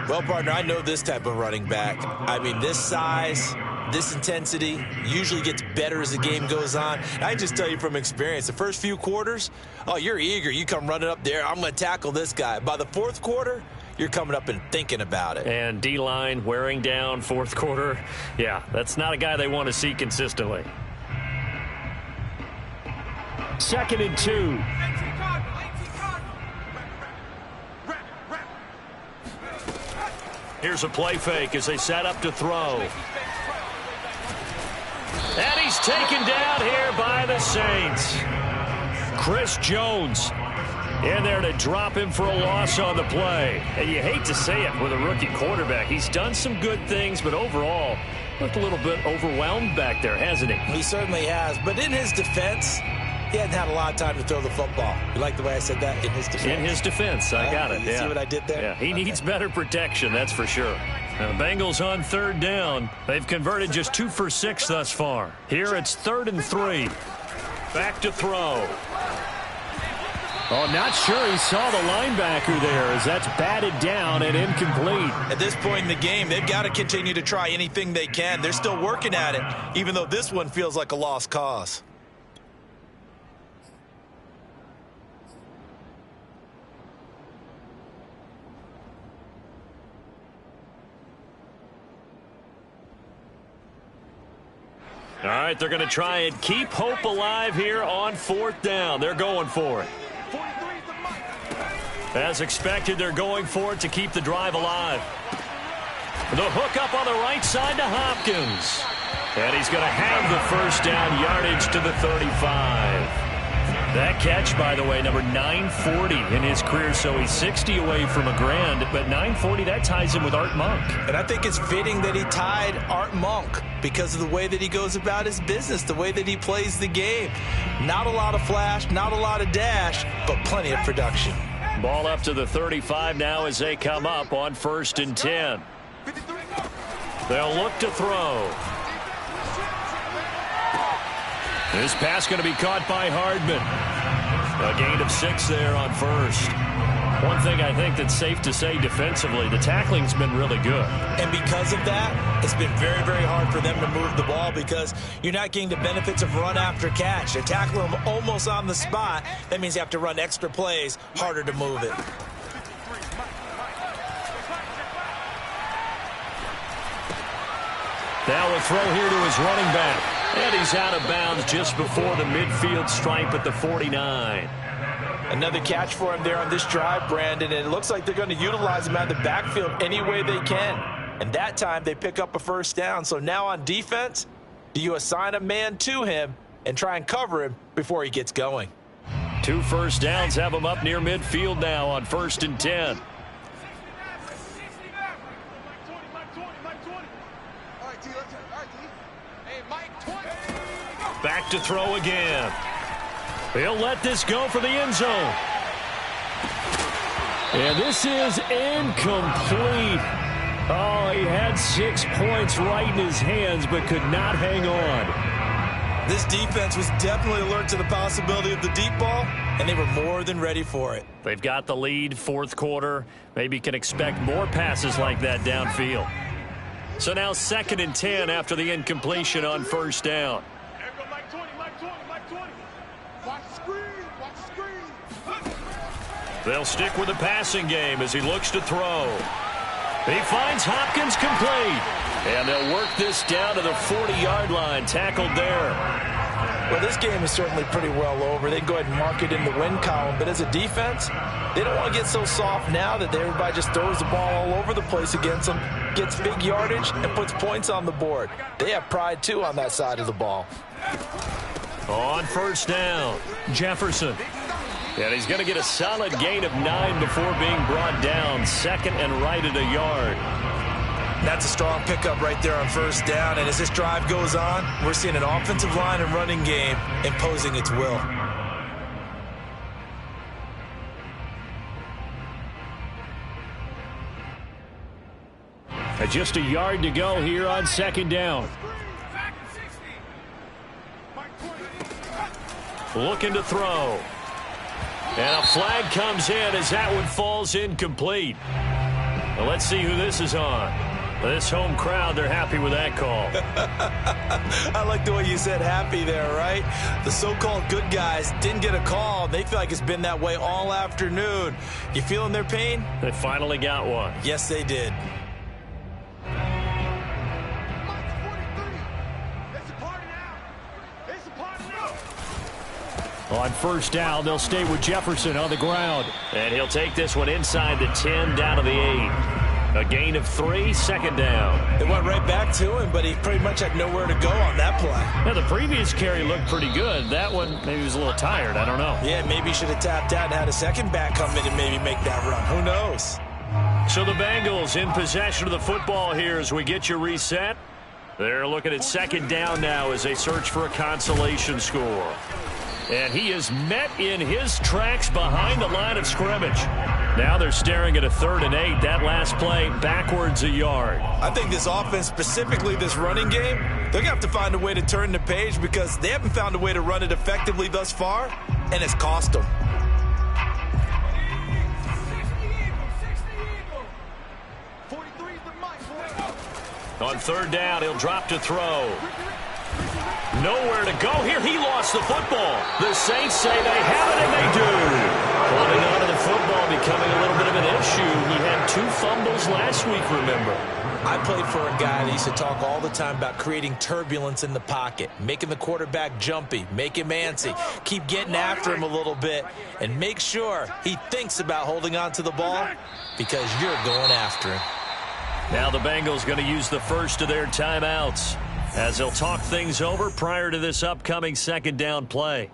Well, partner, I know this type of running back. I mean, this size, this intensity usually gets better as the game goes on. I just tell you from experience, the first few quarters, oh, you're eager. You come running up there, I'm going to tackle this guy. By the 4th quarter, you're coming up and thinking about it. And D-line wearing down 4th quarter. Yeah, that's not a guy they want to see consistently. 2nd and 2. Here's a play fake as they set up to throw. And he's taken down here by the Saints. Chris Jones in there to drop him for a loss on the play. And you hate to say it with a rookie quarterback. He's done some good things, but overall looked a little bit overwhelmed back there, hasn't he? He certainly has. But in his defense, he hadn't had a lot of time to throw the football. You like the way I said that? In his defense. In his defense. I got it. You see what I did there? Yeah, he needs better protection, that's for sure. Now, the Bengals on 3rd down. They've converted just 2 for 6 thus far. Here it's 3rd and 3. Back to throw. Oh, not sure he saw the linebacker there as that's batted down and incomplete. At this point in the game, they've got to continue to try anything they can. They're still working at it, even though this one feels like a lost cause. All right, they're going to try and keep hope alive here on 4th down. They're going for it. As expected, they're going for it to keep the drive alive. The hook up on the right side to Hopkins. And he's going to have the 1st down, yardage to the 35. That catch, by the way, number 940 in his career, so he's 60 away from a grand, but 940, that ties him with Art Monk. And I think it's fitting that he tied Art Monk because of the way that he goes about his business, the way that he plays the game. Not a lot of flash, not a lot of dash, but plenty of production. Ball up to the 35 now as they come up on 1st and 10. They'll look to throw. This pass going to be caught by Hardman. A gain of 6 there on 1st. One thing I think that's safe to say defensively, the tackling's been really good. And because of that, it's been very, very hard for them to move the ball because you're not getting the benefits of run after catch. They're tackling them almost on the spot. That means you have to run extra plays, harder to move it. Now a throw here to his running back. And he's out of bounds just before the midfield stripe at the 49. Another catch for him there on this drive, Brandon, and it looks like they're going to utilize him out of the backfield any way they can. And that time they pick up a 1st down. So now on defense, do you assign a man to him and try and cover him before he gets going? 2 first downs have him up near midfield now on 1st and 10. Back to throw again. He'll let this go for the end zone. And this is incomplete. Oh, he had 6 points right in his hands, but could not hang on. This defense was definitely alert to the possibility of the deep ball, and they were more than ready for it. They've got the lead, 4th quarter. Maybe can expect more passes like that downfield. So now 2nd and 10 after the incompletion on 1st down. They'll stick with the passing game as he looks to throw. He finds Hopkins complete. And they'll work this down to the 40-yard line, tackled there. Well, this game is certainly pretty well over. They can go ahead and mark it in the win column. But as a defense, they don't want to get so soft now that everybody just throws the ball all over the place against them, gets big yardage, and puts points on the board. They have pride, too, on that side of the ball. On first down, Jefferson. And he's going to get a solid gain of 9 before being brought down. Second and right at a yard. That's a strong pickup right there on first down. And as this drive goes on, we're seeing an offensive line and running game imposing its will. Just a yard to go here on second down. Looking to throw. And a flag comes in as that one falls incomplete. Well, let's see who this is on. This home crowd, they're happy with that call. I like the way you said happy there, right? The so-called good guys didn't get a call. They feel like it's been that way all afternoon. You feeling their pain? They finally got one. Yes, they did. On first down, they'll stay with Jefferson on the ground. And he'll take this one inside the 10, down to the 8. A gain of 3, second down. They went right back to him, but he pretty much had nowhere to go on that play. Now, the previous carry looked pretty good. That one, maybe he was a little tired. I don't know. Yeah, maybe he should have tapped out and had a second back come in and maybe make that run. Who knows? So the Bengals in possession of the football here as we get you reset. They're looking at second down now as they search for a consolation score. And he is met in his tracks behind the line of scrimmage. Now they're staring at a 3rd and 8. That last play backwards a yard. I think this offense, specifically this running game, they're going to have to find a way to turn the page because they haven't found a way to run it effectively thus far, and it's cost them. On third down, he'll drop to throw. Nowhere to go here. He lost the football. The Saints say they have it, and they do. Holding on to the football becoming a little bit of an issue. He had 2 fumbles last week, remember. I played for a guy that used to talk all the time about creating turbulence in the pocket, making the quarterback jumpy, make him antsy, keep getting after him a little bit, and make sure he thinks about holding on to the ball because you're going after him. Now the Bengals going to use the first of their timeouts as they'll talk things over prior to this upcoming second down play.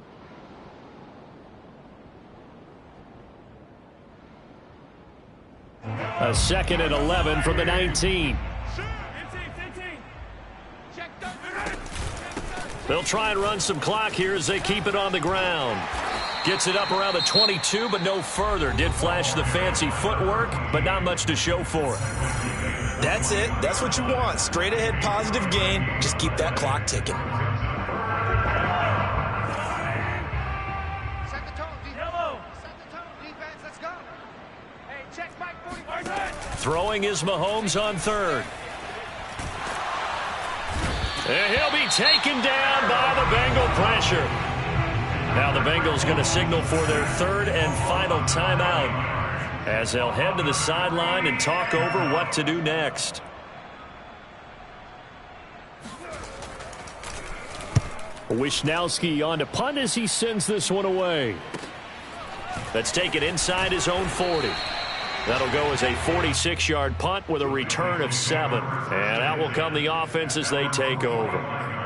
A 2nd and 11 from the 19. They'll try and run some clock here as they keep it on the ground. Gets it up around the 22, but no further. Did flash the fancy footwork, but not much to show for it. That's it. That's what you want. Straight ahead positive gain. Just keep that clock ticking. Set the tone, defense. Set the tone, defense. Let's go. Hey, check Mike 45. Throwing is Mahomes on third. And he'll be taken down by the Bengal pressure. Now the Bengals going to signal for their 3rd and final timeout as they'll head to the sideline and talk over what to do next. Wisnowski on to punt as he sends this one away. Let's take it inside his own 40. That'll go as a 46-yard punt with a return of 7. And out will come the offense as they take over.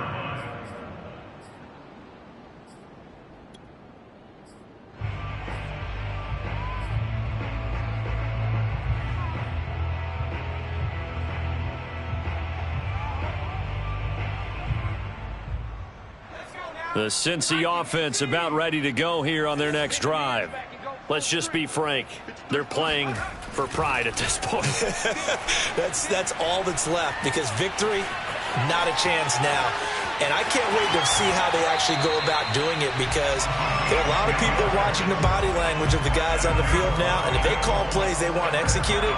The Cincy offense about ready to go here on their next drive. Let's just be frank. They're playing for pride at this point. That's all that's left because victory, not a chance now. And I can't wait to see how they actually go about doing it because there are a lot of people watching the body language of the guys on the field now. And if they call plays they want executed,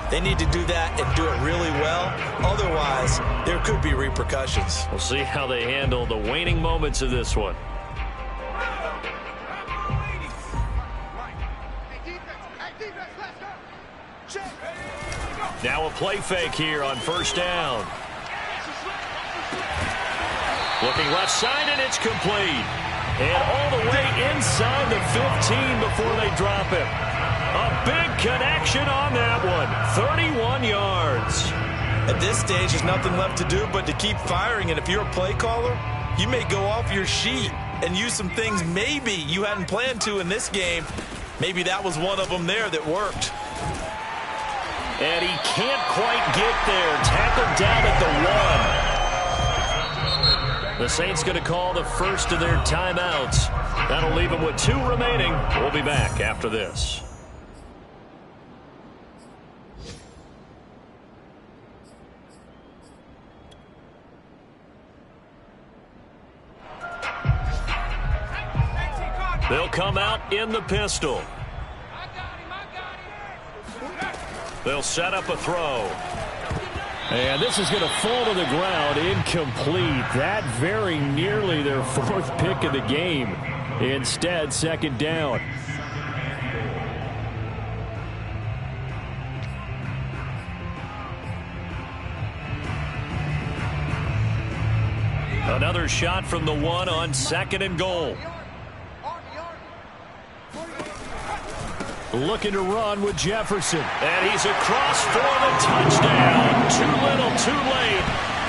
they need to do that and do it really well. Otherwise, there could be repercussions. We'll see how they handle the waning moments of this one. Hey, defense. Now a play fake here on first down. Looking left side, and it's complete. And all the way inside the 15 before they drop him. A big connection on that one. 31 yards. At this stage, there's nothing left to do but to keep firing. And if you're a play caller, you may go off your sheet and use some things maybe you hadn't planned to in this game. Maybe that was one of them there that worked. And he can't quite get there. Tackled down at the 1. The Saints going to call the first of their timeouts. That'll leave them with 2 remaining. We'll be back after this. They'll come out in the pistol. They'll set up a throw. And this is going to fall to the ground, incomplete. That very nearly their 4th pick of the game. Instead, second down. Another shot from the 1 on 2nd and goal. Looking to run with Jefferson. And he's across for the touchdown. Too little, too late.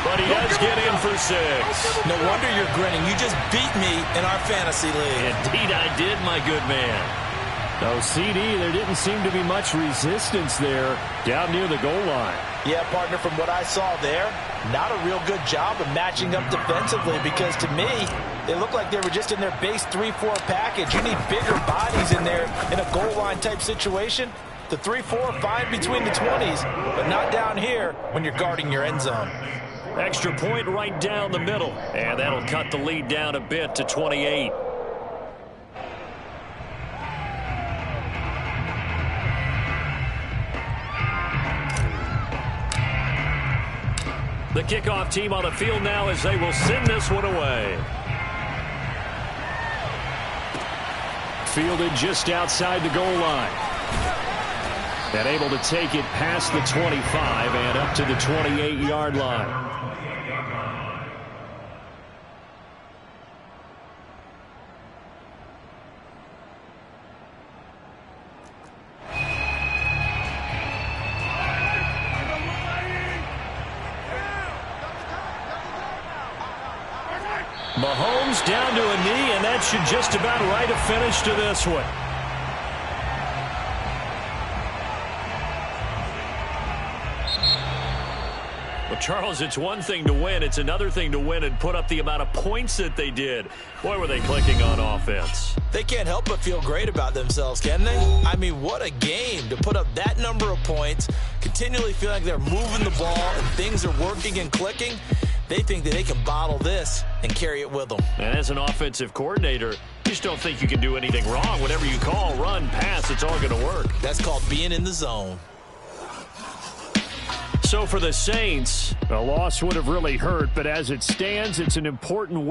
But he does get in for 6. No wonder you're grinning. You just beat me in our fantasy league. Indeed I did, my good man. No, CD, there didn't seem to be much resistance there down near the goal line. Yeah, partner, from what I saw there, not a real good job of matching up defensively because to me, they looked like they were just in their base 3-4 package. You need bigger bodies in there in a goal line type situation. The 3-4 fine between the 20s, but not down here when you're guarding your end zone. Extra point right down the middle, and that'll cut the lead down a bit to 28. The kickoff team on the field now as they will send this one away. Fielded just outside the goal line. And able to take it past the 25 and up to the 28-yard line. Mahomes down to a knee, and that should just about write a finish to this one. Well, Charles, it's one thing to win. It's another thing to win and put up the amount of points that they did. Boy, were they clicking on offense. They can't help but feel great about themselves, can they? I mean, what a game to put up that number of points, continually feel like they're moving the ball and things are working and clicking. They think that they can bottle this and carry it with them. And as an offensive coordinator, you just don't think you can do anything wrong. Whatever you call, run, pass, it's all going to work. That's called being in the zone. So for the Saints, a loss would have really hurt, but as it stands, it's an important win.